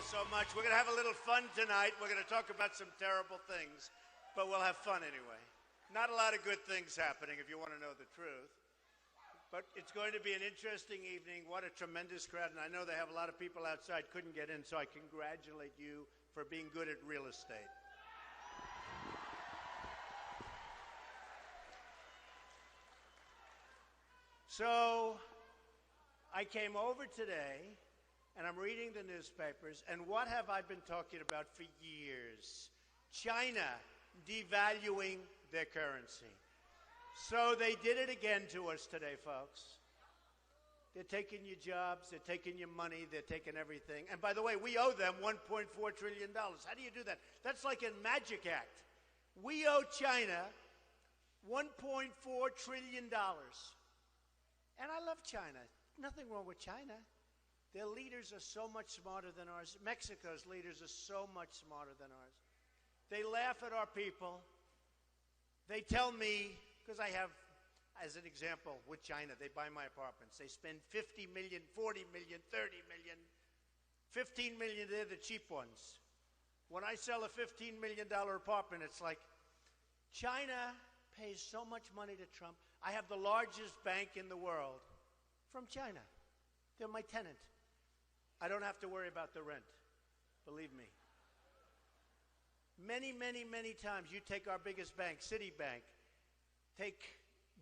so much. We're going to have a little fun tonight. We're going to talk about some terrible things, but we'll have fun anyway. Not a lot of good things happening, if you want to know the truth. But it's going to be an interesting evening. What a tremendous crowd. And I know they have a lot of people outside couldn't get in, so I congratulate you for being good at real estate. So I came over today, and I'm reading the newspapers, and what have I been talking about for years? China devaluing their currency. So they did it again to us today, folks. They're taking your jobs, they're taking your money, they're taking everything. And by the way, we owe them $1.4 trillion. How do you do that? That's like a magic act. We owe China $1.4 trillion. And I love China. Nothing wrong with China. Their leaders are so much smarter than ours. Mexico's leaders are so much smarter than ours. They laugh at our people. They tell me, because I have, as an example, with China, they buy my apartments. They spend $50 million, $40 million, $30 million, $15 million, they're the cheap ones. When I sell a $15 million apartment, it's like, China pays so much money to Trump. I have the largest bank in the world from China. They're my tenant. I don't have to worry about the rent, believe me. Many, many, many times, you take our biggest bank, Citibank, take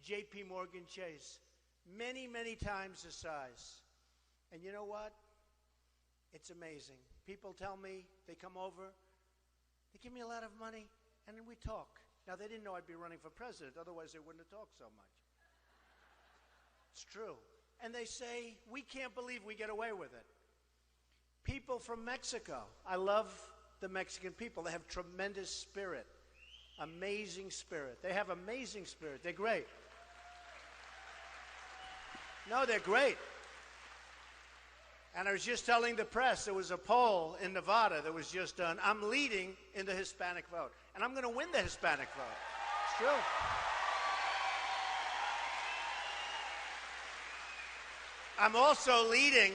J.P. Morgan Chase, many, many times the size. And you know what? It's amazing. People tell me, they come over, they give me a lot of money, and then we talk. Now, they didn't know I'd be running for president, otherwise they wouldn't have talked so much. It's true. And they say, we can't believe we get away with it. People from Mexico, I love the Mexican people. They have tremendous spirit, amazing spirit. They have amazing spirit. They're great. No, they're great. And I was just telling the press, there was a poll in Nevada that was just done. I'm leading in the Hispanic vote. And I'm going to win the Hispanic vote. It's true. I'm also leading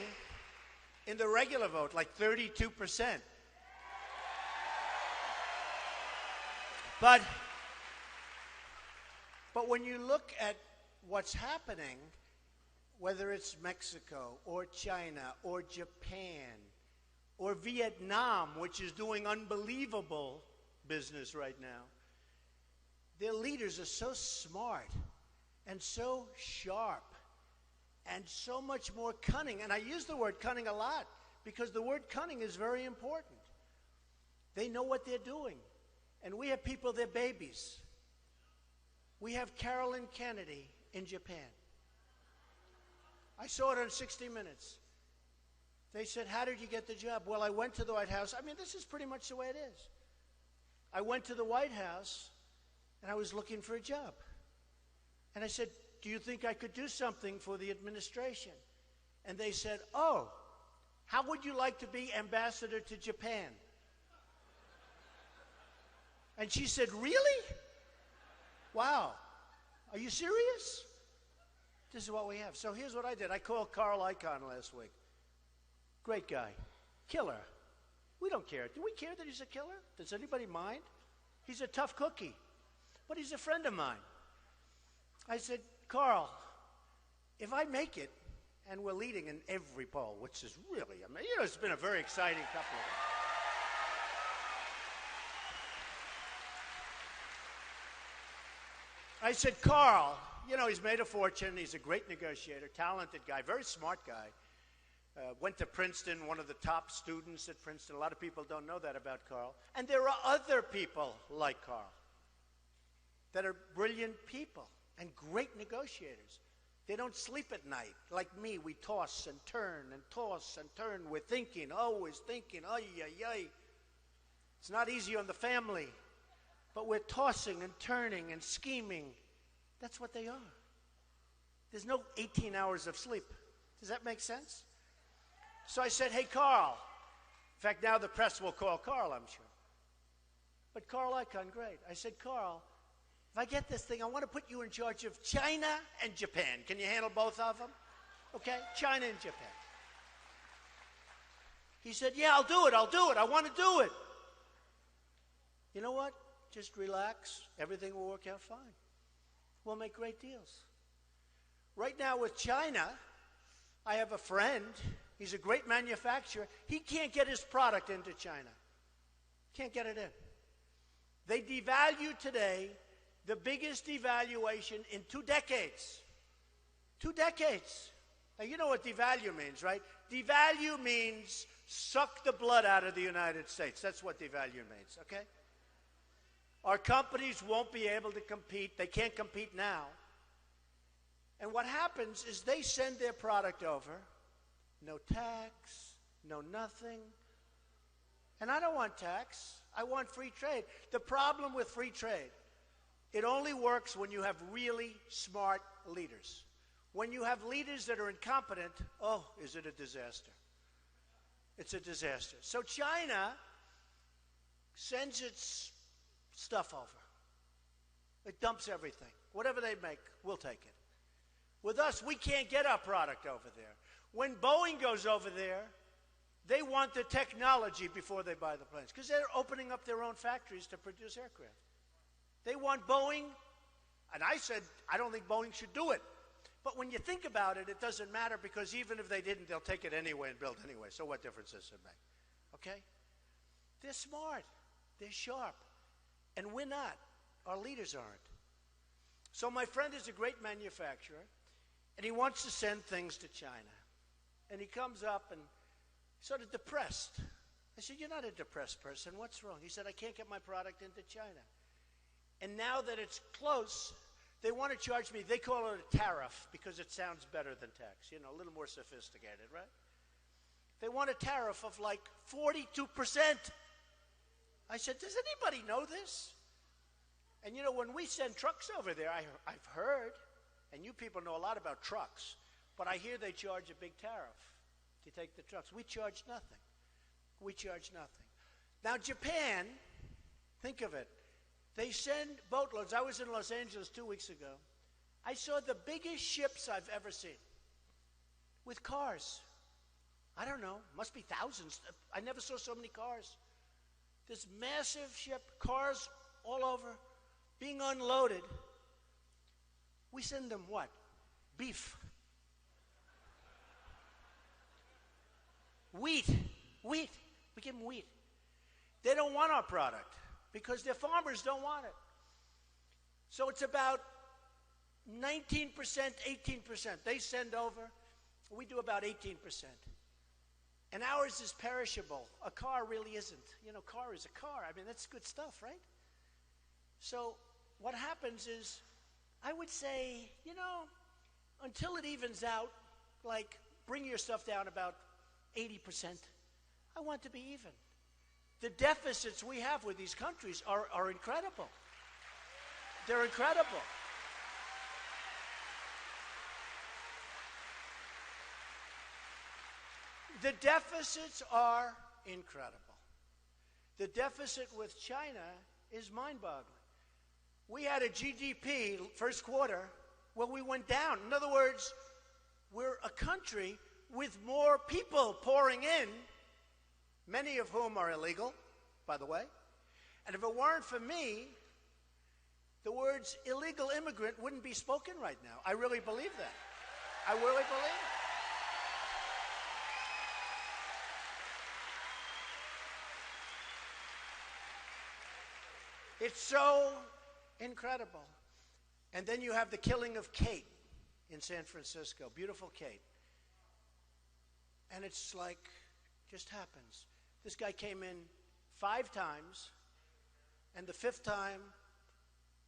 in the regular vote, like 32%. But when you look at what's happening, whether it's Mexico or China or Japan or Vietnam, which is doing unbelievable business right now, their leaders are so smart and so sharp and so much more cunning. And I use the word cunning a lot because the word cunning is very important. They know what they're doing. And we have people, they're babies. We have Carolyn Kennedy in Japan. I saw it on 60 Minutes. They said, how did you get the job? Well, I went to the White House. I mean, this is pretty much the way it is. I went to the White House, and I was looking for a job. And I said, do you think I could do something for the administration? And they said, oh, how would you like to be ambassador to Japan? And she said, really? Wow. Are you serious? This is what we have. So here's what I did. I called Carl Icahn last week. Great guy. Killer. We don't care. Do we care that he's a killer? Does anybody mind? He's a tough cookie. But he's a friend of mine. I said, Carl, if I make it, and we're leading in every poll, which is really, I mean, you know, it's been a very exciting couple of weeks. I said, Carl, you know, he's made a fortune. He's a great negotiator, talented guy, very smart guy. Went to Princeton, one of the top students at Princeton. A lot of people don't know that about Carl. And there are other people like Carl that are brilliant people and great negotiators. They don't sleep at night. Like me, we toss and turn and toss and turn. We're thinking, always thinking, ay, ay, ay. It's not easy on the family. But we're tossing and turning and scheming. That's what they are. There's no 18 hours of sleep. Does that make sense? So I said, hey, Carl. In fact, now the press will call Carl, I'm sure. But Carl Icahn, great. I said, Carl, if I get this thing, I want to put you in charge of China and Japan. Can you handle both of them? Okay? China and Japan. He said, yeah, I'll do it. I want to do it. You know what? Just relax. Everything will work out fine. We'll make great deals. Right now with China, I have a friend. He's a great manufacturer. He can't get his product into China. Can't get it in. They devalue today, the biggest devaluation in 2 decades. 2 decades. Now, you know what devalue means, right? Devalue means suck the blood out of the United States. That's what devalue means, okay? Our companies won't be able to compete. They can't compete now. And what happens is they send their product over, no tax, no nothing. And I don't want tax. I want free trade. The problem with free trade, it only works when you have really smart leaders. When you have leaders that are incompetent, oh, is it a disaster? It's a disaster. So China sends its stuff over. It dumps everything. Whatever they make, we'll take it. With us, we can't get our product over there. When Boeing goes over there, they want the technology before they buy the planes because they're opening up their own factories to produce aircraft. They want Boeing, and I said, I don't think Boeing should do it. But when you think about it, it doesn't matter because even if they didn't, they'll take it anyway and build anyway. So what difference does it make? Okay? They're smart. They're sharp. And we're not. Our leaders aren't. So my friend is a great manufacturer, and he wants to send things to China. And he comes up and sort of depressed. I said, you're not a depressed person. What's wrong? He said, I can't get my product into China. And now that it's close, they want to charge me, they call it a tariff because it sounds better than tax, you know, a little more sophisticated, right? They want a tariff of like 42%. I said, does anybody know this? And you know, when we send trucks over there, I've heard, and you people know a lot about trucks, but I hear they charge a big tariff to take the trucks. We charge nothing. We charge nothing. Now Japan, think of it. They send boatloads. I was in Los Angeles 2 weeks ago. I saw the biggest ships I've ever seen with cars. I don't know, must be thousands. I never saw so many cars. This massive ship, cars all over, being unloaded. We send them what? Beef. Wheat. We give them wheat. They don't want our product because their farmers don't want it. So it's about 19%, 18%. They send over. We do about 18%. And ours is perishable. A car really isn't. You know, car is a car. I mean, that's good stuff, right? So what happens is, I would say, you know, until it evens out, like bring your stuff down about 80%. I want to be even. The deficits we have with these countries are incredible. They're incredible. The deficits are incredible. The deficit with China is mind-boggling. We had a GDP first quarter where we went down. In other words, we're a country with more people pouring in, many of whom are illegal, by the way. And if it weren't for me, the words illegal immigrant wouldn't be spoken right now. I really believe that. I really believe it. It's so incredible. And then you have the killing of Kate in San Francisco, beautiful Kate. And it's like, just happens. This guy came in 5 times, and the 5th time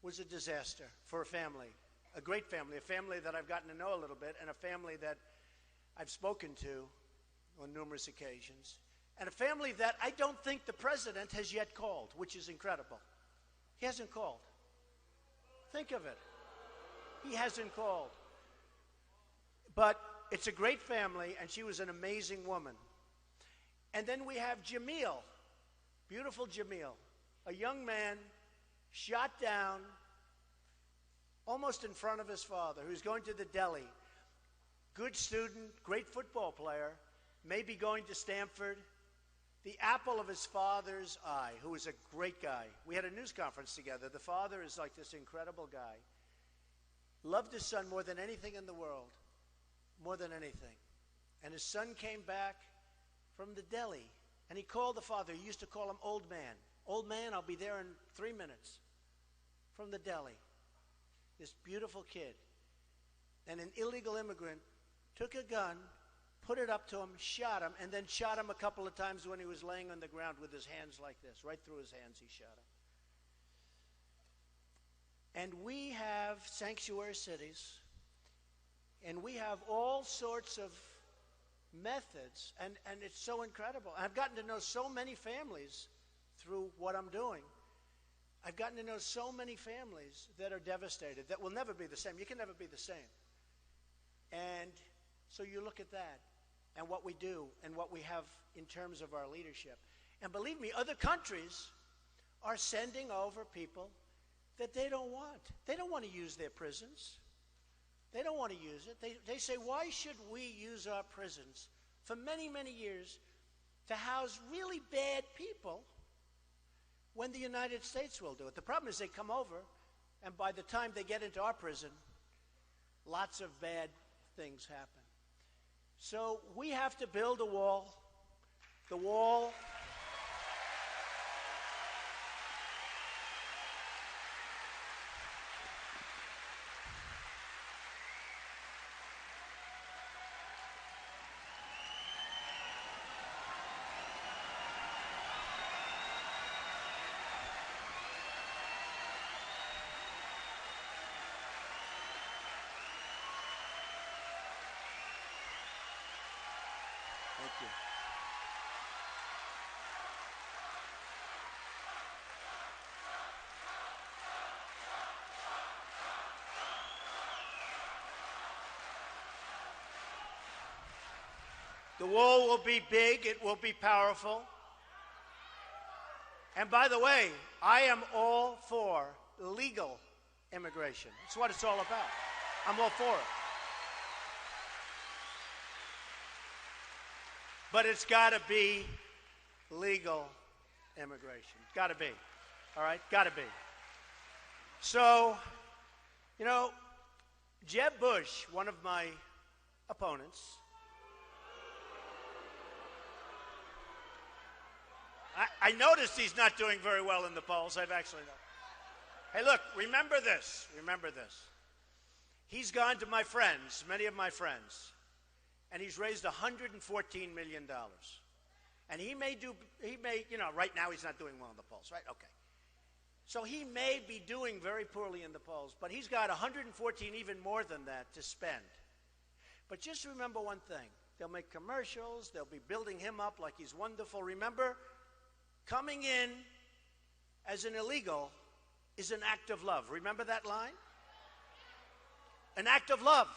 was a disaster for a family, a great family, a family that I've gotten to know a little bit, and a family that I've spoken to on numerous occasions, and a family that I don't think the president has yet called, which is incredible. He hasn't called. Think of it. He hasn't called. But it's a great family, and she was an amazing woman. And then we have Jamil, beautiful Jamil, a young man shot down almost in front of his father, who's going to the deli. Good student, great football player, maybe going to Stanford, the apple of his father's eye, who was a great guy. We had a news conference together. The father is like this incredible guy. Loved his son more than anything in the world, more than anything. And his son came back from the deli, and he called the father. He used to call him old man. Old man, I'll be there in 3 minutes. From the deli. This beautiful kid. And an illegal immigrant took a gun, put it up to him, shot him, and then shot him a couple of times when he was laying on the ground with his hands like this. Right through his hands he shot him. And we have sanctuary cities, and we have all sorts of methods, and it's so incredible. I've gotten to know so many families through what I'm doing. I've gotten to know so many families that are devastated, that will never be the same. You can never be the same. And so you look at that and what we do and what we have in terms of our leadership. And believe me, other countries are sending over people that they don't want. They don't want to use their prisons. They don't want to use it. They say, why should we use our prisons for many, many years to house really bad people when the United States will do it? The problem is they come over, and by the time they get into our prison, lots of bad things happen. So we have to build a wall. The wall. Thank you. The wall will be big, it will be powerful. And by the way, I am all for legal immigration. That's what it's all about. I'm all for it. But it's got to be legal immigration. Got to be. All right? Got to be. So, you know, Jeb Bush, one of my opponents, I noticed he's not doing very well in the polls. I've actually noticed. Hey, look, remember this. Remember this. He's gone to my friends, many of my friends, and he's raised $114 million. And he may, you know, right now he's not doing well in the polls, right? Okay. So he may be doing very poorly in the polls, but he's got 114, even more than that, to spend. But just remember one thing. They'll make commercials. They'll be building him up like he's wonderful. Remember, coming in as an illegal is an act of love. Remember that line? An act of love.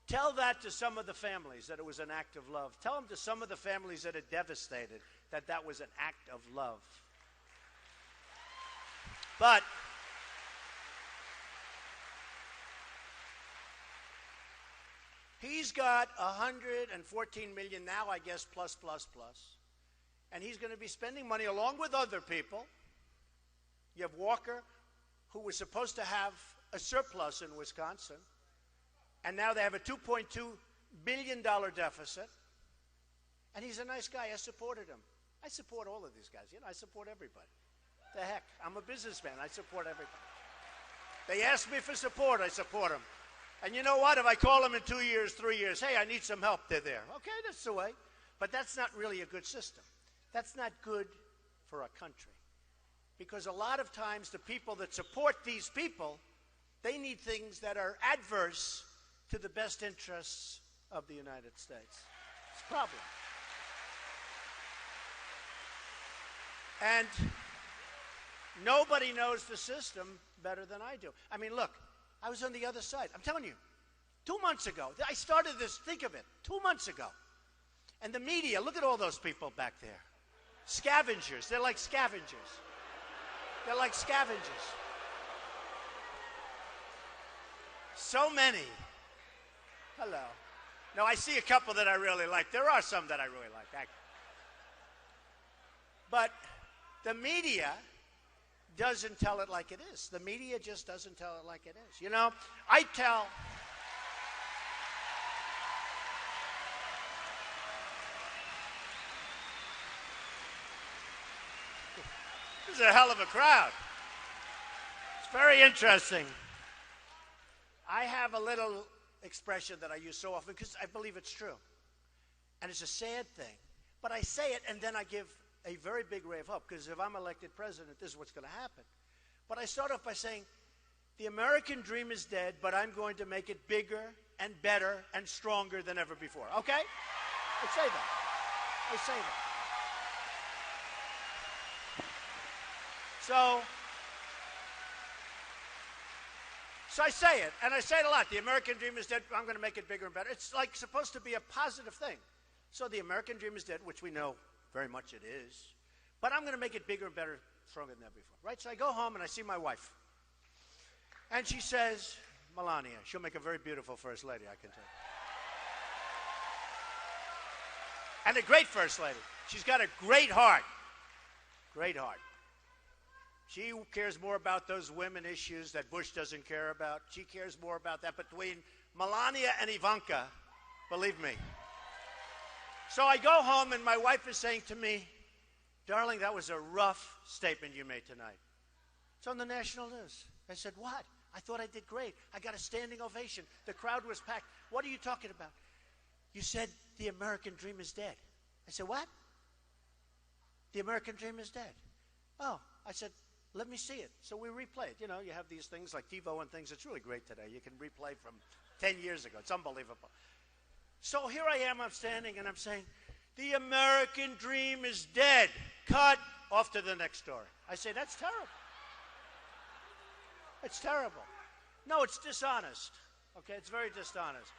Tell that to some of the families, that it was an act of love. Tell them to some of the families that are devastated that that was an act of love. But he's got 114 million now, I guess, plus. And he's going to be spending money along with other people. You have Walker, who was supposed to have a surplus in Wisconsin, and now they have a $2.2 billion deficit. And he's a nice guy. I supported him. I support all of these guys. You know, I support everybody. The heck, I'm a businessman. I support everybody. They ask me for support. I support them. And you know what? If I call them in 2 years, 3 years, hey, I need some help, they're there. Okay, that's the way. But that's not really a good system. That's not good for a country. Because a lot of times the people that support these people, they need things that are adverse to the best interests of the United States. It's a problem. And nobody knows the system better than I do. I mean, look, I was on the other side. I'm telling you, 2 months ago, I started this, think of it, 2 months ago. And the media, look at all those people back there. Scavengers. They're like scavengers. They're like scavengers. So many. Hello. No, I see a couple that I really like. There are some that I really like. But the media doesn't tell it like it is. The media just doesn't tell it like it is. You know, I tell... This is a hell of a crowd. It's very interesting. I have a little expression that I use so often because I believe it's true. And it's a sad thing. But I say it and then I give a very big ray of hope because if I'm elected president, this is what's going to happen. But I start off by saying, the American dream is dead, but I'm going to make it bigger and better and stronger than ever before. Okay? I say that. I say that. So I say it, and I say it a lot. The American dream is dead. I'm going to make it bigger and better. It's like supposed to be a positive thing. So the American dream is dead, which we know very much it is. But I'm going to make it bigger and better, stronger than ever before. Right? So I go home and I see my wife. And she says, Melania, she'll make a very beautiful first lady, I can tell you. And a great first lady. She's got a great heart. Great heart. She cares more about those women issues that Bush doesn't care about. She cares more about that. Between Melania and Ivanka, believe me. So I go home and my wife is saying to me, darling, that was a rough statement you made tonight. It's on the national news. I said, what? I thought I did great. I got a standing ovation. The crowd was packed. What are you talking about? You said the American dream is dead. I said, what? The American dream is dead. Oh, I said, let me see it. So we replay it. You know, you have these things like TiVo and things. It's really great today. You can replay from 10 years ago. It's unbelievable. So here I am, I'm standing, and I'm saying, the American dream is dead. Cut. Off to the next story. I say, that's terrible. It's terrible. No, it's dishonest. Okay, it's very dishonest.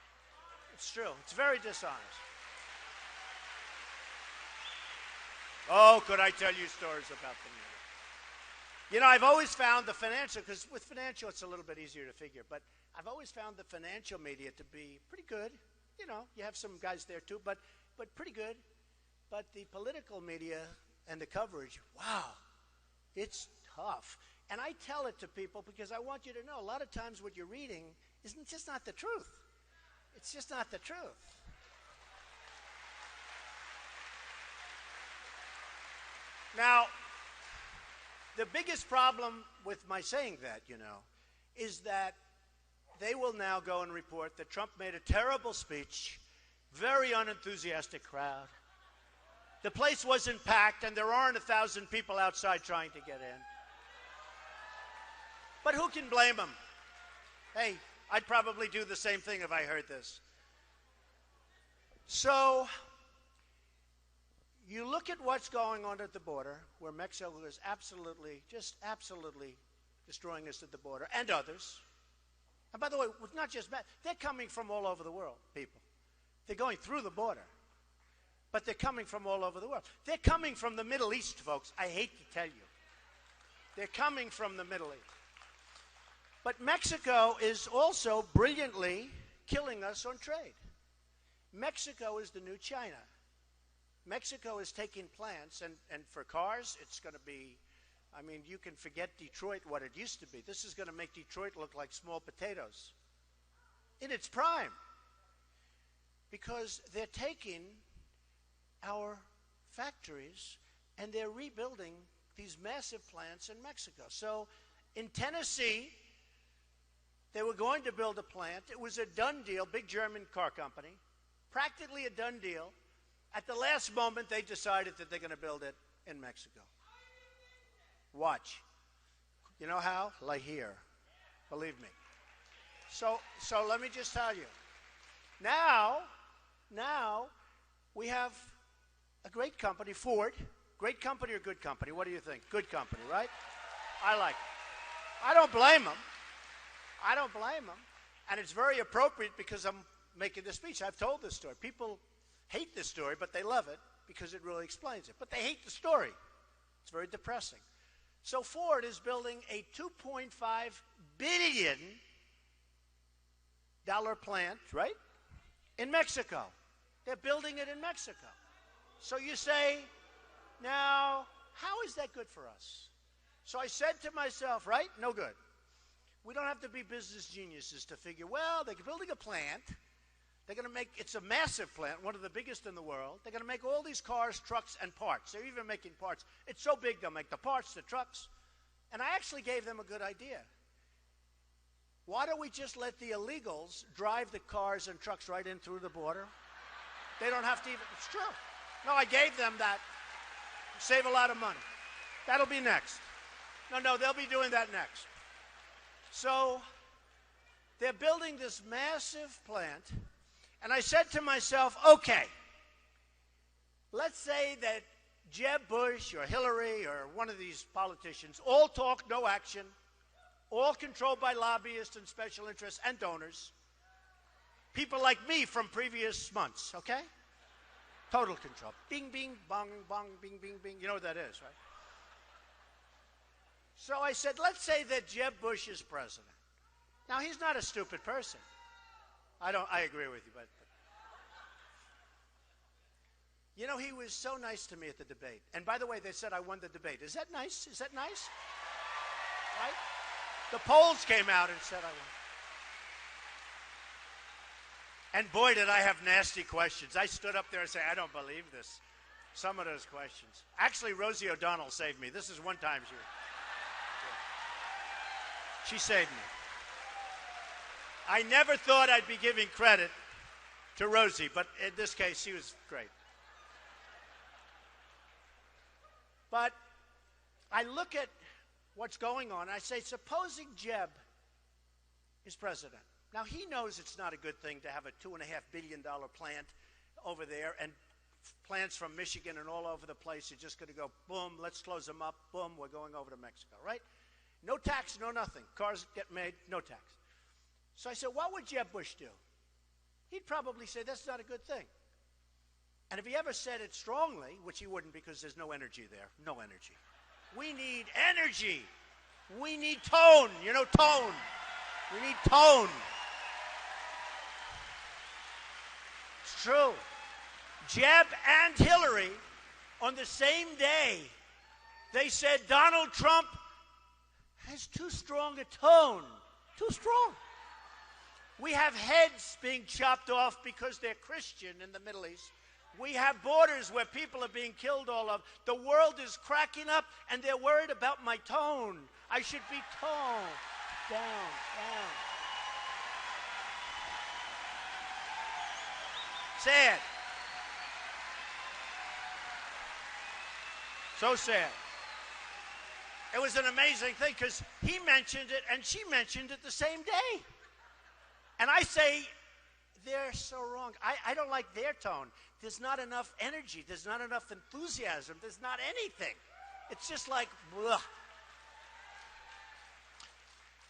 It's true. It's very dishonest. Oh, could I tell you stories about the media? You know, I've always found the financial, because with financial it's a little bit easier to figure, but I've always found the financial media to be pretty good. You know, you have some guys there too, but pretty good. But the political media and the coverage, wow, it's tough. And I tell it to people because I want you to know a lot of times what you're reading isn't just not the truth. It's just not the truth. Now, the biggest problem with my saying that, you know, is that they will now go and report that Trump made a terrible speech, very unenthusiastic crowd. The place wasn't packed, and there aren't 1,000 people outside trying to get in. But who can blame him? Hey, I'd probably do the same thing if I heard this. So you look at what's going on at the border, where Mexico is absolutely, just absolutely destroying us at the border, and others. And by the way, it's not just that. They're coming from all over the world, people. They're going through the border. But they're coming from all over the world. They're coming from the Middle East, folks. I hate to tell you. They're coming from the Middle East. But Mexico is also brilliantly killing us on trade. Mexico is the new China. Mexico is taking plants, and for cars, it's going to be, I mean, you can forget Detroit, what it used to be. This is going to make Detroit look like small potatoes in its prime. Because they're taking our factories and they're rebuilding these massive plants in Mexico. So in Tennessee, they were going to build a plant. It was a done deal, big German car company, practically a done deal. At the last moment, they decided that they're going to build it in Mexico. Watch. You know how? Like here. Believe me. So let me just tell you. Now we have a great company, Ford. Great company or good company? What do you think? Good company, right? I like it. I don't blame them. I don't blame them. And it's very appropriate because I'm making this speech. I've told this story. People hate this story, but they love it because it really explains it. But they hate the story. It's very depressing. So Ford is building a $2.5 billion plant, right? In Mexico. They're building it in Mexico. So you say, now, how is that good for us? So I said to myself, right? No good. We don't have to be business geniuses to figure, well, they're building a plant. They're going to make, it's a massive plant, one of the biggest in the world. They're going to make all these cars, trucks, and parts. They're even making parts. It's so big, they'll make the parts, the trucks. And I actually gave them a good idea. Why don't we just let the illegals drive the cars and trucks right in through the border? They don't have to even, it's true. No, I gave them that. Save a lot of money. That'll be next. No, they'll be doing that next. So they're building this massive plant, and I said to myself, okay, let's say that Jeb Bush or Hillary or one of these politicians, all talk, no action, all controlled by lobbyists and special interests and donors, people like me from previous months, okay? Total control. Bing, bing, bong, bong, bing, bing, bing. You know what that is, right? So I said, let's say that Jeb Bush is president. Now, he's not a stupid person. I agree with you, but you know, he was so nice to me at the debate. And by the way, they said I won the debate. Is that nice? Is that nice? Right? The polls came out and said I won. And boy, did I have nasty questions. I stood up there and said, I don't believe this. Some of those questions. Actually, Rosie O'Donnell saved me. This is one time she saved me. I never thought I'd be giving credit to Rosie, but in this case, she was great. But I look at what's going on, and I say, supposing Jeb is president. Now, he knows it's not a good thing to have a $2.5 billion plant over there, and plants from Michigan and all over the place are just going to go, boom, let's close them up, boom, we're going over to Mexico, right? No tax, no nothing. Cars get made, no tax. So I said, what would Jeb Bush do? He'd probably say, that's not a good thing. And if he ever said it strongly, which he wouldn't because there's no energy there, no energy. We need energy. We need tone. You know, tone. We need tone. It's true. Jeb and Hillary, on the same day, they said Donald Trump has too strong a tone. Too strong. We have heads being chopped off because they're Christian in the Middle East. We have borders where people are being killed all over. The world is cracking up, and they're worried about my tone. I should be toned down, down. Sad. So sad. It was an amazing thing because he mentioned it and she mentioned it the same day. And I say, they're so wrong. I don't like their tone. There's not enough energy. There's not enough enthusiasm. There's not anything. It's just like, blah.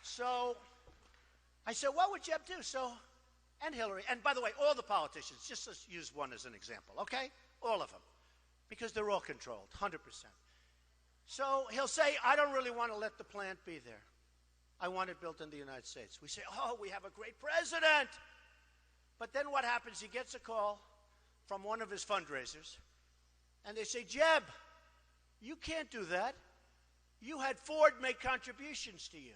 So I said, what would Jeb do? So, and Hillary. And by the way, all the politicians, just let's use one as an example, okay? All of them. Because they're all controlled, 100%. So he'll say, I don't really want to let the plant be there. I want it built in the United States. We say, oh, we have a great president. But then what happens? He gets a call from one of his fundraisers, and they say, Jeb, you can't do that. You had Ford make contributions to you.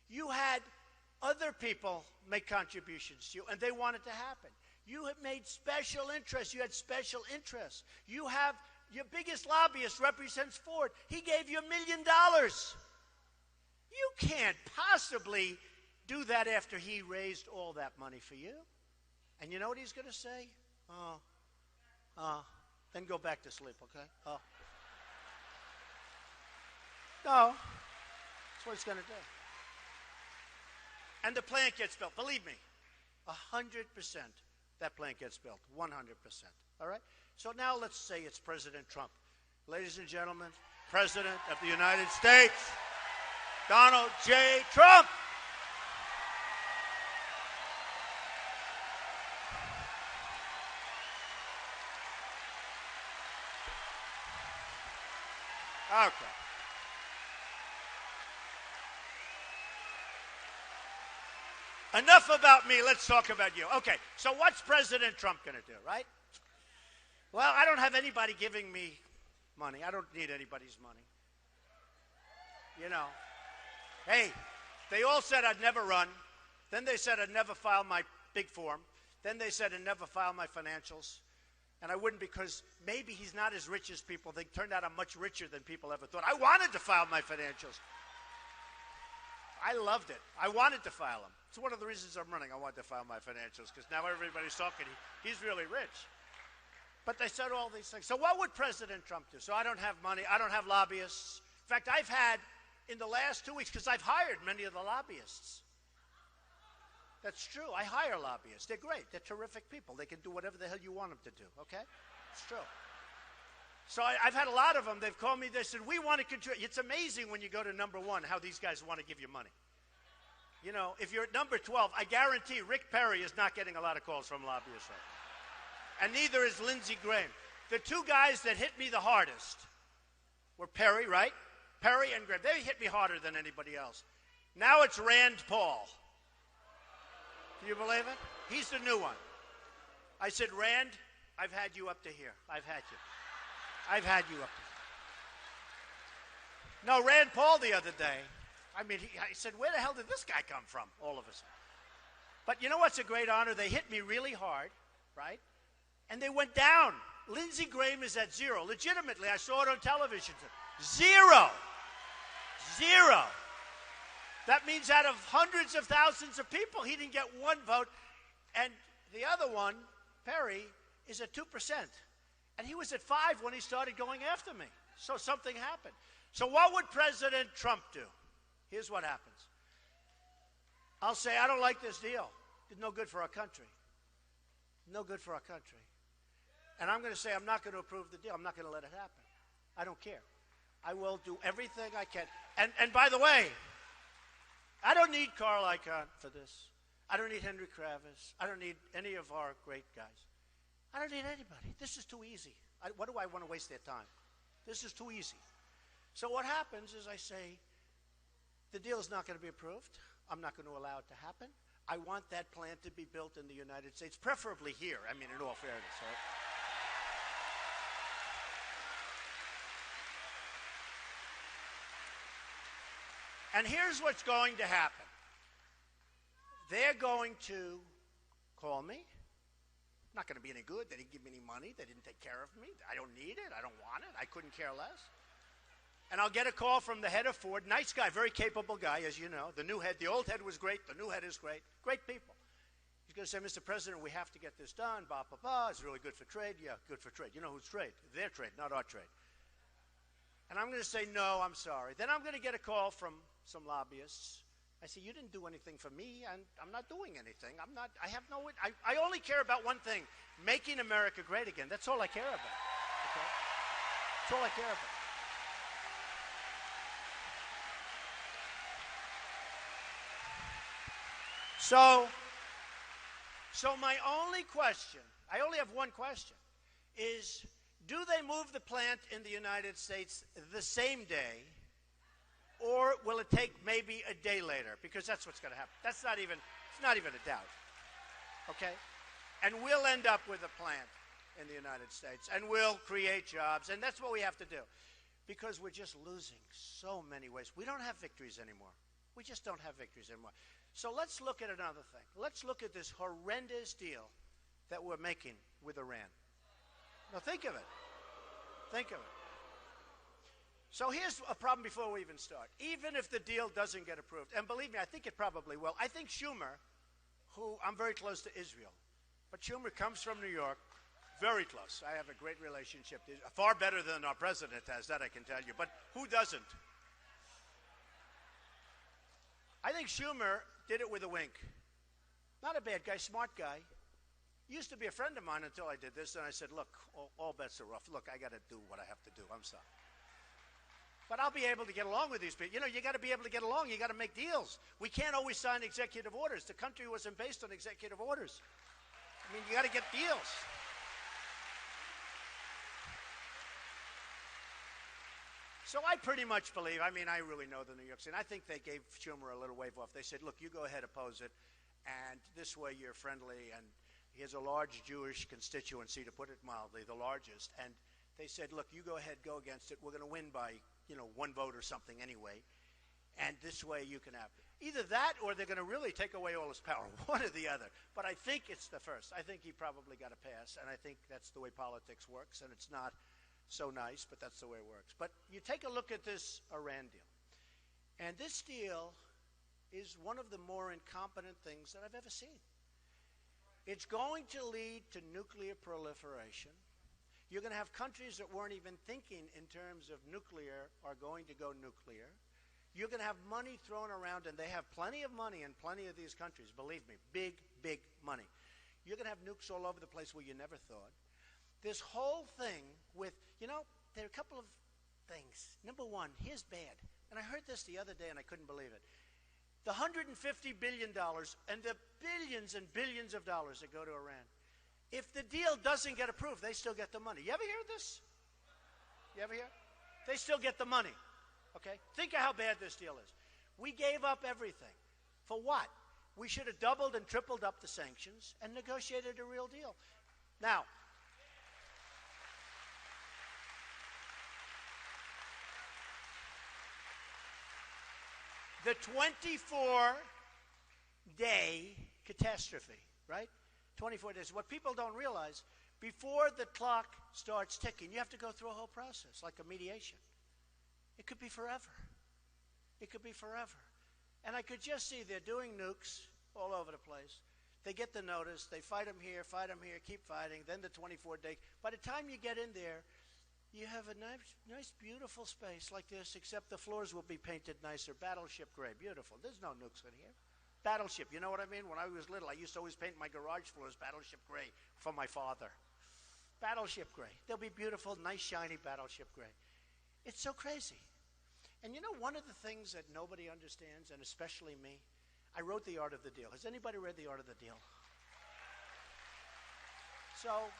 You had other people make contributions to you, and they want it to happen. You have made special interests. You had special interests. You have your biggest lobbyist represents Ford. He gave you $1 million. You can't possibly do that after he raised all that money for you. And you know what he's going to say? Then go back to sleep, okay? No, that's what he's going to do. And the plant gets built. Believe me, 100% that plant gets built, 100%. All right? So now let's say it's President Trump. Ladies and gentlemen, President of the United States, Donald J. Trump. Okay. Enough about me. Let's talk about you. Okay, so what's President Trump going to do, right? Well, I don't have anybody giving me money. I don't need anybody's money. You know. Hey, they all said I'd never run. Then they said I'd never file my big form. Then they said I'd never file my financials. And I wouldn't because maybe he's not as rich as people think. Turned out I'm much richer than people ever thought. I wanted to file my financials. I loved it. I wanted to file them. It's one of the reasons I'm running. I wanted to file my financials because now everybody's talking. He's really rich. But they said all these things. So what would President Trump do? So I don't have money. I don't have lobbyists. In fact, I've had in the last 2 weeks, because I've hired many of the lobbyists. That's true. I hire lobbyists. They're great. They're terrific people. They can do whatever the hell you want them to do, okay? It's true. So I've had a lot of them. They've called me. They said, we want to contribute. It's amazing when you go to number 1 how these guys want to give you money. You know, if you're at number 12, I guarantee Rick Perry is not getting a lot of calls from lobbyists right now. And neither is Lindsey Graham. The two guys that hit me the hardest were Perry, right? Perry and Graham. They hit me harder than anybody else. Now it's Rand Paul. Can you believe it? He's the new one. I said, Rand, I've had you up to here. I've had you. I've had you up to here. No, Rand Paul the other day, I mean, I said, where the hell did this guy come from all of a sudden? But you know what's a great honor? They hit me really hard, right? And they went down. Lindsey Graham is at 0. Legitimately, I saw it on television. 0. 0. That means out of hundreds of thousands of people, he didn't get 1 vote. And the other one, Perry, is at 2%. And he was at 5 when he started going after me. So something happened. So what would President Trump do? Here's what happens. I'll say, I don't like this deal. It's no good for our country. No good for our country. And I'm going to say, I'm not going to approve the deal. I'm not going to let it happen. I don't care. I will do everything I can. And by the way, I don't need Carl Icahn for this. I don't need Henry Kravis. I don't need any of our great guys. I don't need anybody. This is too easy. What do I want to waste their time? This is too easy. So what happens is I say, the deal is not going to be approved. I'm not going to allow it to happen. I want that plant to be built in the United States, preferably here. I mean, in all fairness, right? And here's what's going to happen. They're going to call me. Not going to be any good. They didn't give me any money. They didn't take care of me. I don't need it. I don't want it. I couldn't care less. And I'll get a call from the head of Ford. Nice guy, very capable guy, as you know. The new head, the old head was great. The new head is great. Great people. He's going to say, Mr. President, we have to get this done, blah, blah, blah. It's really good for trade. Yeah, good for trade. You know who's trade? Their trade, not our trade. And I'm going to say, no, I'm sorry. Then I'm going to get a call from some lobbyists. I say, you didn't do anything for me, and I'm not doing anything. I only care about one thing, making America great again. That's all I care about. Okay? That's all I care about. So my only question, I only have one question, is do they move the plant in the United States the same day, or will it take maybe a day later? Because that's what's going to happen. It's not even a doubt. Okay? And we'll end up with a plant in the United States, and we'll create jobs, and that's what we have to do. Because we're just losing so many ways. We don't have victories anymore. We just don't have victories anymore. So let's look at another thing. Let's look at this horrendous deal that we're making with Iran. Now think of it. Think of it. So here's a problem before we even start. Even if the deal doesn't get approved, and believe me, I think it probably will. I think Schumer, who I'm very close to Israel, but Schumer comes from New York, very close. I have a great relationship, far better than our president has, that I can tell you. But who doesn't? I think Schumer did it with a wink. Not a bad guy, smart guy. Used to be a friend of mine until I did this, and I said, look, all bets are off. Look, I got to do what I have to do. I'm sorry. But I'll be able to get along with these people. You know, you got to be able to get along. You got to make deals. We can't always sign executive orders. The country wasn't based on executive orders. I mean, you got to get deals. So I pretty much believe, I mean, I really know the New York City. I think they gave Schumer a little wave off. They said, look, you go ahead, oppose it, and this way you're friendly. And he has a large Jewish constituency, to put it mildly, the largest. And They said, look, you go ahead, go against it. We're going to win by, one vote or something anyway. And this way you can have either that or they're going to really take away all his power, one or the other. But I think it's the first. I think he probably got a pass, and I think that's the way politics works, and it's not so nice, but that's the way it works. But you take a look at this Iran deal, and this deal is one of the more incompetent things that I've ever seen. It's going to lead to nuclear proliferation. You're going to have countries that weren't even thinking in terms of nuclear are going to go nuclear. You're going to have money thrown around, and they have plenty of money in plenty of these countries, believe me, big, big money. You're going to have nukes all over the place where you never thought. This whole thing with, there are a couple of things. Number one, here's bad. And I heard this the other day, and I couldn't believe it. The $150 billion and the billions and billions of dollars that go to Iran. If the deal doesn't get approved, they still get the money. You ever hear this? You ever hear? They still get the money. Okay? Think of how bad this deal is. We gave up everything. For what? We should have doubled and tripled up the sanctions and negotiated a real deal. Now, the 24-day catastrophe, right? 24 days. What people don't realize, before the clock starts ticking, you have to go through a whole process, like a mediation. It could be forever. It could be forever. And I could just see they're doing nukes all over the place. They get the notice. They fight them here, keep fighting. Then the 24-day. By the time you get in there, you have a nice, beautiful space like this, except the floors will be painted nicer. Battleship gray. Beautiful. There's no nukes in here. Battleship. You know what I mean? When I was little, I used to always paint my garage floors Battleship gray for my father. Battleship gray. They'll be beautiful, nice, shiny Battleship gray. It's so crazy. And one of the things that nobody understands, and especially me, I wrote The Art of the Deal. Has anybody read The Art of the Deal? So,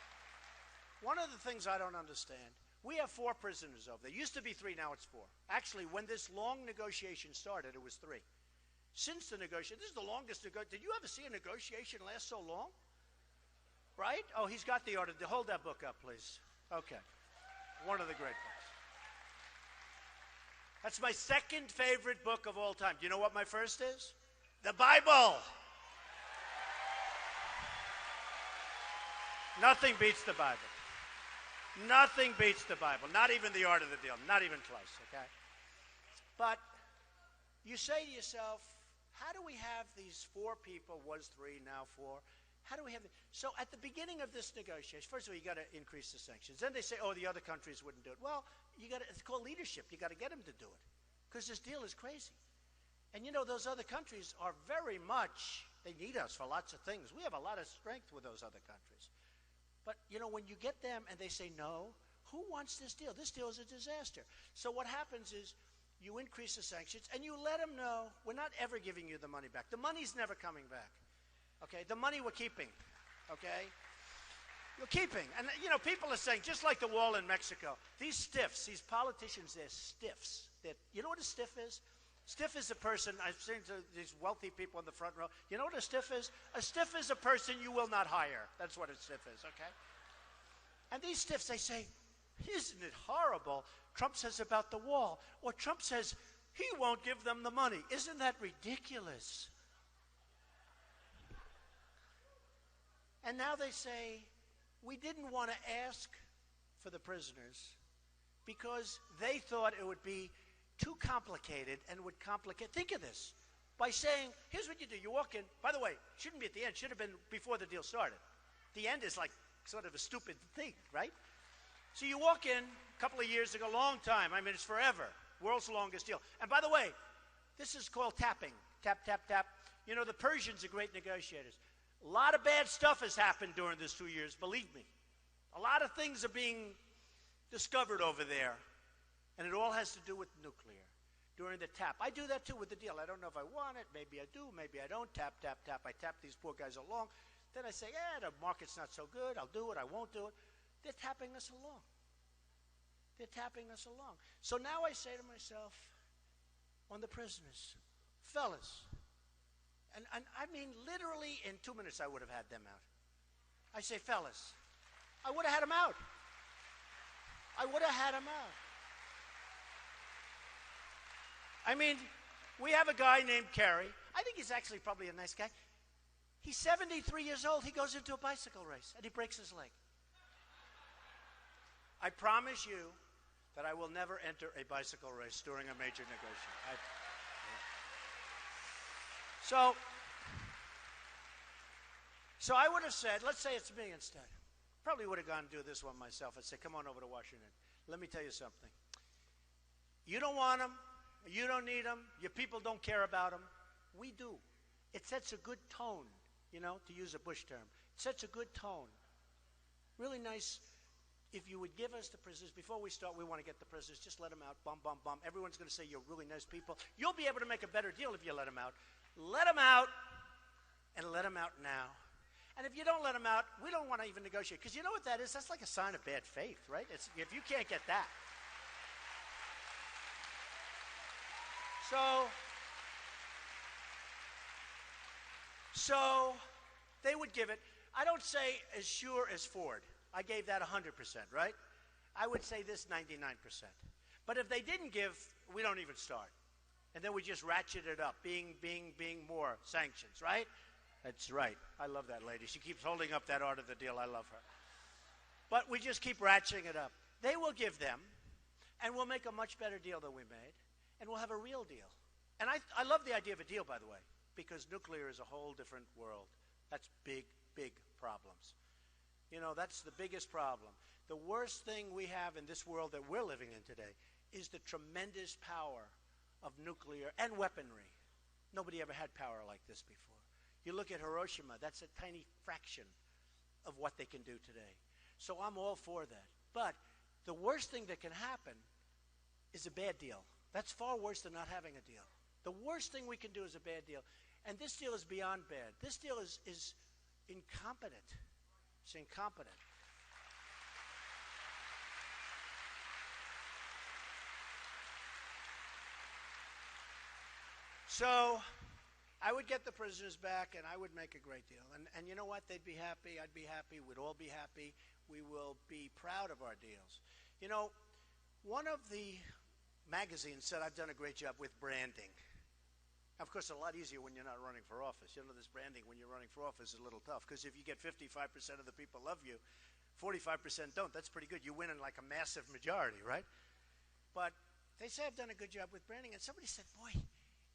one of the things I don't understand, we have 4 prisoners over there. Used to be 3, now it's 4. Actually, when this long negotiation started, it was 3. Since the negotiation, this is the longest negotiation. Did you ever see a negotiation last so long? Right? Oh, he's got The Art of the Deal. Hold that book up, please. Okay. One of the great books. That's my second favorite book of all time. Do you know what my first is? The Bible. Nothing beats the Bible. Nothing beats the Bible. Not even The Art of the Deal. Not even close, okay? But you say to yourself, how do we have these 4 people, was 3, now 4? How do we have it? So at the beginning of this negotiation, first of all, you got to increase the sanctions. Then they say, oh, the other countries wouldn't do it. Well, it's called leadership. You got to get them to do it because this deal is crazy. And those other countries are very much, they need us for lots of things. We have a lot of strength with those other countries. But, when you get them and they say no, who wants this deal? This deal is a disaster. So what happens is you increase the sanctions and you let them know we're not ever giving you the money back. The money's never coming back. Okay, the money we're keeping, okay? You're keeping. And, people are saying, just like the wall in Mexico, these stiffs, these politicians, they're stiffs. You know what a stiff is? Stiff is a person, I've seen these wealthy people in the front row. You know what a stiff is? A stiff is a person you will not hire. That's what a stiff is, okay? And these stiffs, they say, isn't it horrible? Trump says about the wall. Or Trump says he won't give them the money. Isn't that ridiculous? And now they say, we didn't want to ask for the prisoners because they thought it would be too complicated and would complicate. Think of this. By saying, here's what you do. You walk in. By the way, shouldn't be at the end. Should have been before the deal started. The end is like sort of a stupid thing, right? So you walk in a couple of years ago, long time. I mean, it's forever. World's longest deal. And by the way, this is called tapping. Tap, tap, tap. The Persians are great negotiators. A lot of bad stuff has happened during this 2 years, believe me. A lot of things are being discovered over there, and it all has to do with nuclear. During the tap. I do that too with the deal. I don't know if I want it. Maybe I do. Maybe I don't. Tap, tap, tap. I tap these poor guys along. Then I say, the market's not so good. I'll do it. I won't do it. They're tapping us along. They're tapping us along. So now I say to myself, on the prisoners, fellas, and I mean literally in 2 minutes I would have had them out. I say, fellas, I would have had them out. I would have had him out. I mean, we have a guy named Kerry. I think he's actually probably a nice guy. He's 73 years old. He goes into a bicycle race, and he breaks his leg. I promise you that I will never enter a bicycle race during a major negotiation. So I would have said, let's say it's me instead. Probably would have gone and do this one myself. I'd say, come on over to Washington. Let me tell you something. You don't want them. You don't need them. Your people don't care about them. We do. It sets a good tone, you know, to use a Bush term. It sets a good tone. Really nice. If you would give us the prisoners, before we start, we want to get the prisoners. Just let them out. Bum, bum, bum. Everyone's going to say you're really nice people. You'll be able to make a better deal if you let them out. Let them out, and let them out now. And if you don't let them out, we don't want to even negotiate. Because you know what that is? That's like a sign of bad faith, right? If you can't get that. So they would give it. I don't say as sure as Ford. I gave that 100%, right? I would say this 99%. But if they didn't give, we don't even start. And then we just ratchet it up, being more sanctions, right? That's right. I love that lady. She keeps holding up that art of the deal. I love her. But we just keep ratcheting it up. They will give them, and we'll make a much better deal than we made, and we'll have a real deal. And I love the idea of a deal, by the way, because nuclear is a whole different world. That's big, big problems. You know, that's the biggest problem. The worst thing we have in this world that we're living in today is the tremendous power of nuclear and weaponry. Nobody ever had power like this before. You look at Hiroshima, that's a tiny fraction of what they can do today. So I'm all for that. But the worst thing that can happen is a bad deal. That's far worse than not having a deal. The worst thing we can do is a bad deal. And this deal is beyond bad. This deal is incompetent. It's incompetent. So I would get the prisoners back, and I would make a great deal. And you know what? They'd be happy. I'd be happy. We'd all be happy. We will be proud of our deals. You know, one of the magazines said I've done a great job with branding. Of course, it's a lot easier when you're not running for office. You know, this branding when you're running for office is a little tough, because if you get 55% of the people love you, 45% don't. That's pretty good. You win in like a massive majority, right? But they say I've done a good job with branding. And somebody said, boy,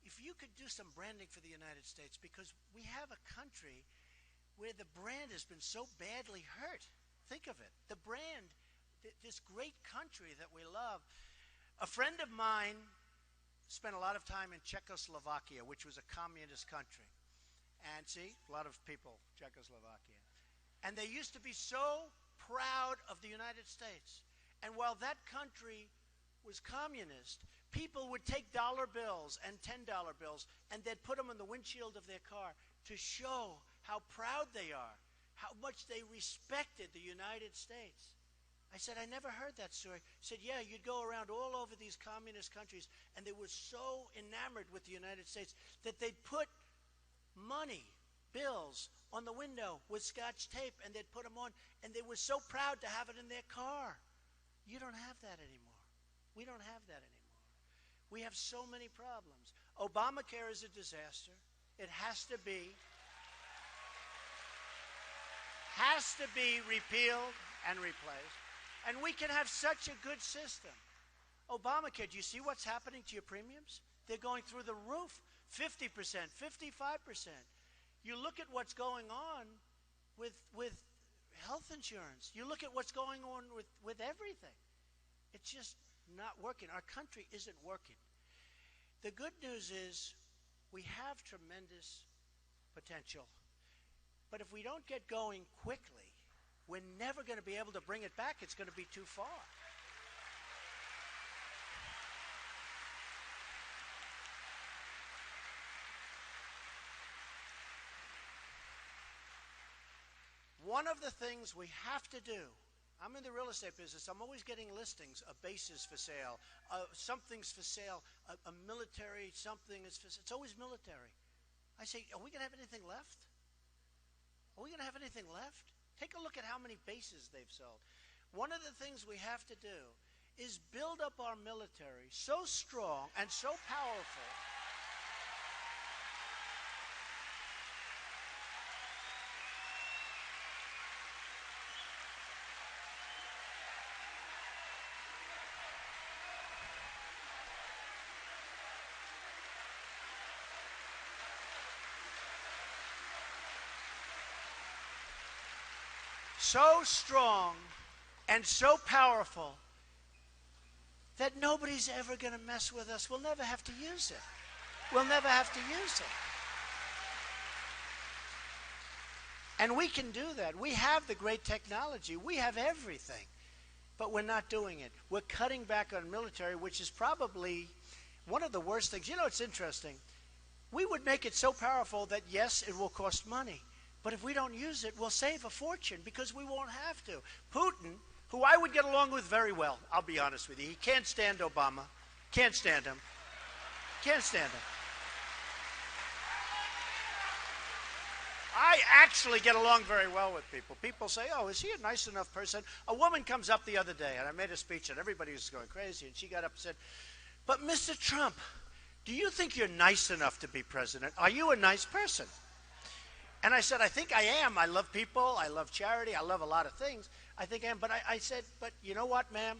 if you could do some branding for the United States, because we have a country where the brand has been so badly hurt. Think of it. The brand, this great country that we love. A friend of mine spent a lot of time in Czechoslovakia, which was a communist country. And see, a lot of people, Czechoslovakia. And they used to be so proud of the United States. And while that country was communist, people would take dollar bills and $10 bills, and they'd put them on the windshield of their car to show how proud they are, how much they respected the United States. I said, I never heard that story. He said, yeah, you'd go around all over these communist countries, and they were so enamored with the United States that they'd put money, bills, on the window with Scotch tape, and they'd put them on, and they were so proud to have it in their car. You don't have that anymore. We don't have that anymore. We have so many problems. Obamacare is a disaster. It has to be repealed and replaced. And we can have such a good system. Obamacare, do you see what's happening to your premiums? They're going through the roof, 50%, 55%. You look at what's going on with health insurance. You look at what's going on with everything. It's just not working. Our country isn't working. The good news is we have tremendous potential. But if we don't get going quickly, we're never going to be able to bring it back. It's going to be too far. One of the things we have to do, I'm in the real estate business. I'm always getting listings, a bases for sale, something's for sale, a military something is for sale. It's always military. I say, are we going to have anything left? Are we going to have anything left? Take a look at how many bases they've sold. One of the things we have to do is build up our military so strong and so powerful and so powerful that nobody's ever going to mess with us. We'll never have to use it. We'll never have to use it. And we can do that. We have the great technology. We have everything. But we're not doing it. We're cutting back on military, which is probably one of the worst things. You know, it's interesting. We would make it so powerful that, yes, it will cost money. But if we don't use it, we'll save a fortune because we won't have to. Putin, who I would get along with very well, I'll be honest with you. He can't stand Obama. Can't stand him. Can't stand him. I actually get along very well with people. People say, oh, is he a nice enough person? A woman comes up the other day, and I made a speech, and everybody was going crazy, and she got up and said, but Mr. Trump, do you think you're nice enough to be president? Are you a nice person? And I said, I think I am. I love people. I love charity. I love a lot of things. I think I am. But I said, but you know what, ma'am?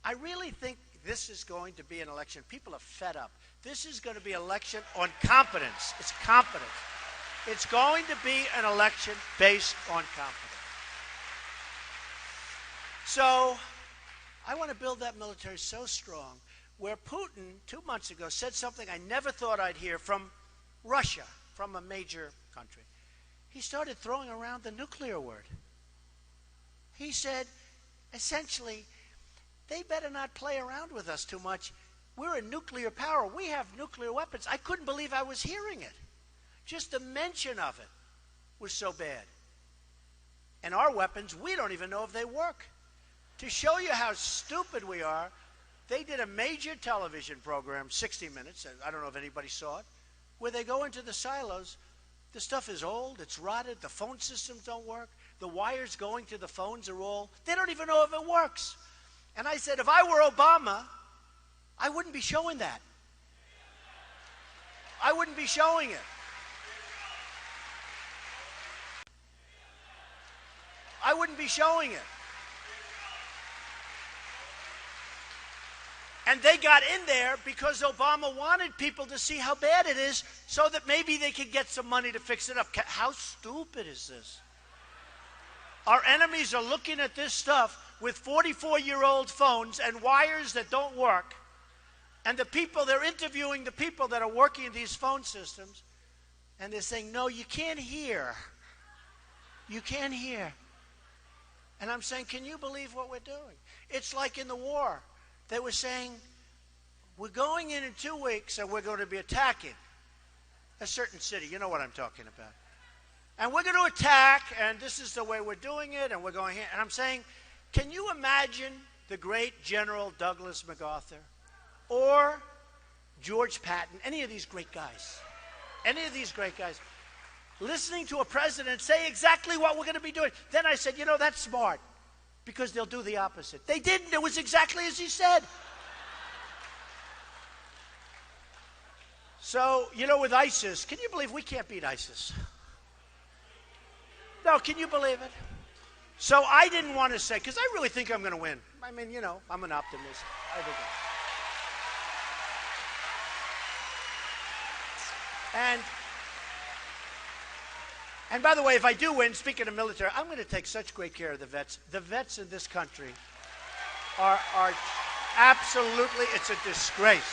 I really think this is going to be an election. People are fed up. This is going to be an election on competence. It's competence. It's going to be an election based on competence. So I want to build that military so strong where Putin 2 months ago said something I never thought I'd hear from Russia, from a major country. He started throwing around the nuclear word. He said, essentially, they better not play around with us too much. We're a nuclear power. We have nuclear weapons. I couldn't believe I was hearing it. Just the mention of it was so bad. And our weapons, we don't even know if they work. To show you how stupid we are, they did a major television program, 60 Minutes, I don't know if anybody saw it, where they go into the silos. The stuff is old, it's rotted, the phone systems don't work, the wires going to the phones are all, they don't even know if it works. And I said, if I were Obama, I wouldn't be showing that. I wouldn't be showing it. I wouldn't be showing it. And they got in there because Obama wanted people to see how bad it is so that maybe they could get some money to fix it up. How stupid is this? Our enemies are looking at this stuff with 44-year-old phones and wires that don't work. And the people, they're interviewing the people that are working in these phone systems. And they're saying, no, you can't hear. You can't hear. And I'm saying, can you believe what we're doing? It's like in the war. They were saying, we're going in 2 weeks and we're going to be attacking a certain city. You know what I'm talking about. And we're going to attack, and this is the way we're doing it, and we're going here. And I'm saying, can you imagine the great General Douglas MacArthur or George Patton, any of these great guys, listening to a president say exactly what we're going to be doing? Then I said, you know, that's smart. Because they'll do the opposite. They didn't. It was exactly as he said. So, you know, with ISIS, can you believe we can't beat ISIS? No, can you believe it? So I didn't want to say, because I really think I'm going to win. I mean, you know, I'm an optimist. I think And by the way, if I do win, speaking of military, I'm going to take such great care of the vets. The vets in this country are absolutely, it's a disgrace.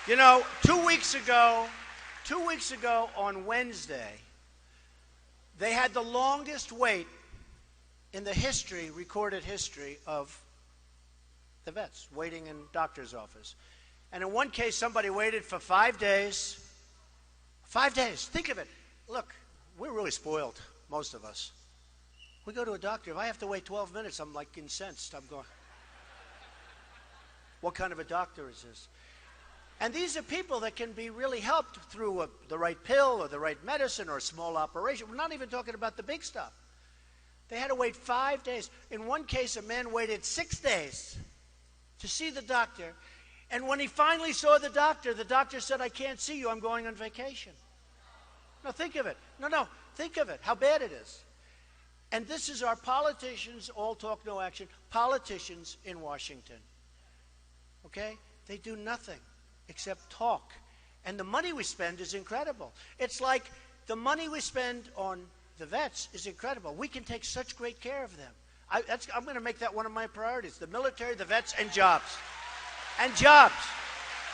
You know, 2 weeks ago on Wednesday, they had the longest wait in the recorded history of the vets, waiting in doctor's office. And in one case, somebody waited for 5 days. 5 days. Think of it. Look, we're really spoiled. most of us. We go to a doctor. If I have to wait 12 minutes, I'm like incensed. I'm going, what kind of a doctor is this? And these are people that can be really helped through the right pill or the right medicine or a small operation. We're not even talking about the big stuff. They had to wait 5 days. In one case, a man waited 6 days to see the doctor. And when he finally saw the doctor said, I can't see you, I'm going on vacation. Now think of it. No, think of it, how bad it is. And this is our politicians, all talk, no action, politicians in Washington. Okay? They do nothing except talk. And the money we spend is incredible. It's like the money we spend on the vets is incredible. We can take such great care of them. I'm going to make that one of my priorities. The military, the vets, and jobs. And jobs.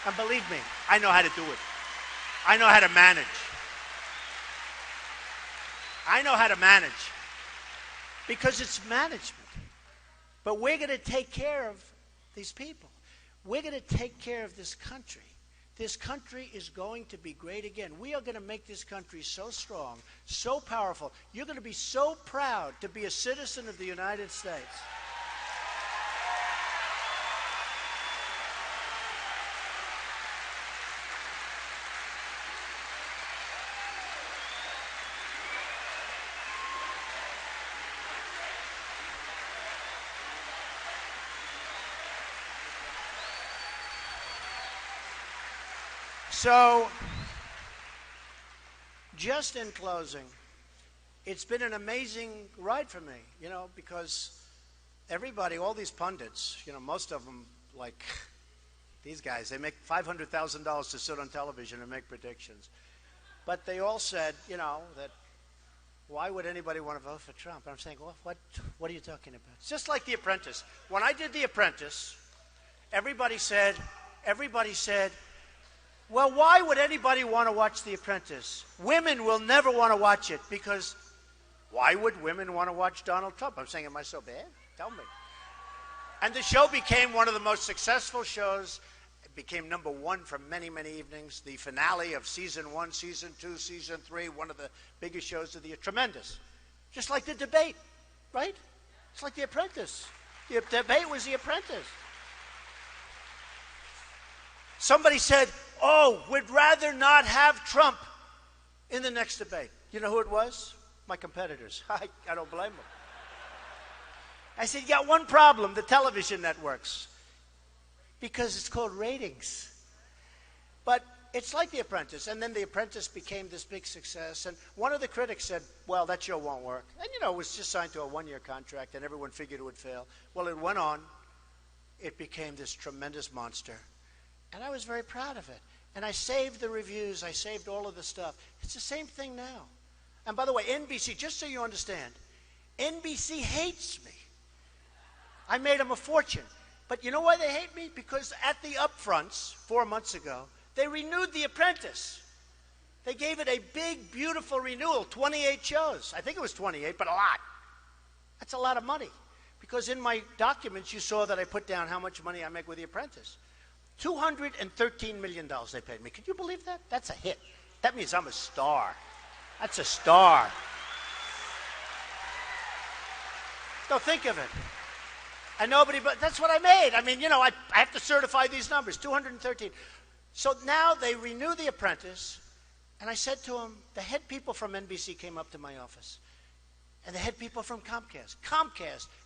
And believe me, I know how to do it. I know how to manage. I know how to manage. Because it's management. But we're going to take care of these people. We're going to take care of this country. This country is going to be great again. We are going to make this country so strong, so powerful. You're going to be so proud to be a citizen of the United States. So, just in closing, it's been an amazing ride for me, because everybody, all these pundits, most of them, like these guys, they make $500,000 to sit on television and make predictions. But they all said, that why would anybody want to vote for Trump? And I'm saying, well, what are you talking about? It's just like The Apprentice. When I did The Apprentice, everybody said, well, why would anybody want to watch The Apprentice? Women will never want to watch it because why would women want to watch Donald Trump? I'm saying, am I so bad? Tell me. And the show became one of the most successful shows. It became #1 for many, many evenings. The finale of season 1, season 2, season 3, one of the biggest shows of the year. Tremendous. Just like the debate, right? It's like The Apprentice. The debate was The Apprentice. Somebody said, oh, we'd rather not have Trump in the next debate. You know who it was? My competitors. I don't blame them. I said, you got one problem, the television networks. Because it's called ratings. But it's like The Apprentice. And then The Apprentice became this big success. And one of the critics said, well, that show won't work. And, it was just signed to a 1-year contract, and everyone figured it would fail. Well, it went on. It became this tremendous monster. And I was very proud of it. And I saved the reviews. I saved all of the stuff. It's the same thing now. And by the way, NBC, just so you understand, NBC hates me. I made them a fortune. But you know why they hate me? Because at the upfronts 4 months ago, they renewed The Apprentice. They gave it a big, beautiful renewal, 28 shows. I think it was 28, but a lot. That's a lot of money. Because in my documents, you saw that I put down how much money I make with The Apprentice. $213 million they paid me. Can you believe that? That's a hit. That means I'm a star. That's a star. No, think of it. And nobody, but that's what I made. I mean, I have to certify these numbers, 213. So now they renew The Apprentice, and I said to them, the head people from NBC came up to my office, and the head people from Comcast,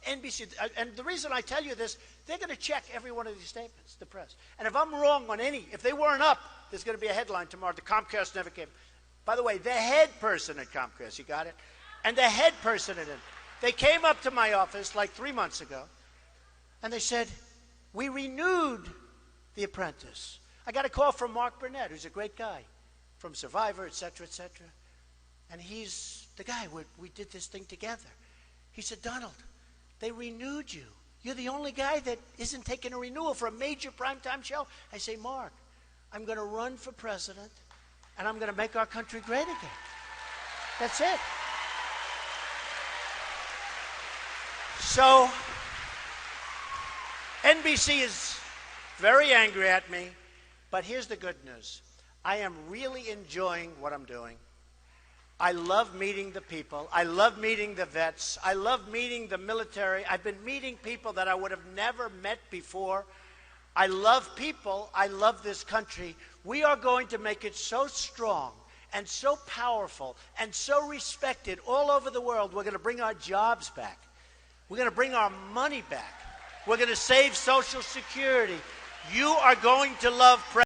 NBC, and the reason I tell you this, they're going to check every one of these statements, the press. And if I'm wrong on any, if they weren't up, there's going to be a headline tomorrow, the Comcast never came. By the way, the head person at Comcast, you got it? And the head person at it, they came up to my office like 3 months ago, and they said, we renewed The Apprentice. I got a call from Mark Burnett, who's a great guy, from Survivor, et cetera, et cetera. And he's the guy, we did this thing together. He said, Donald, they renewed you. You're the only guy that isn't taking a renewal for a major primetime show. I say, Mark, I'm going to run for president, and I'm going to make our country great again. That's it. So, NBC is very angry at me, but here's the good news. I am really enjoying what I'm doing. I love meeting the people. I love meeting the vets. I love meeting the military. I've been meeting people that I would have never met before. I love people. I love this country. We are going to make it so strong and so powerful and so respected all over the world. We're going to bring our jobs back. We're going to bring our money back. We're going to save Social Security. You are going to love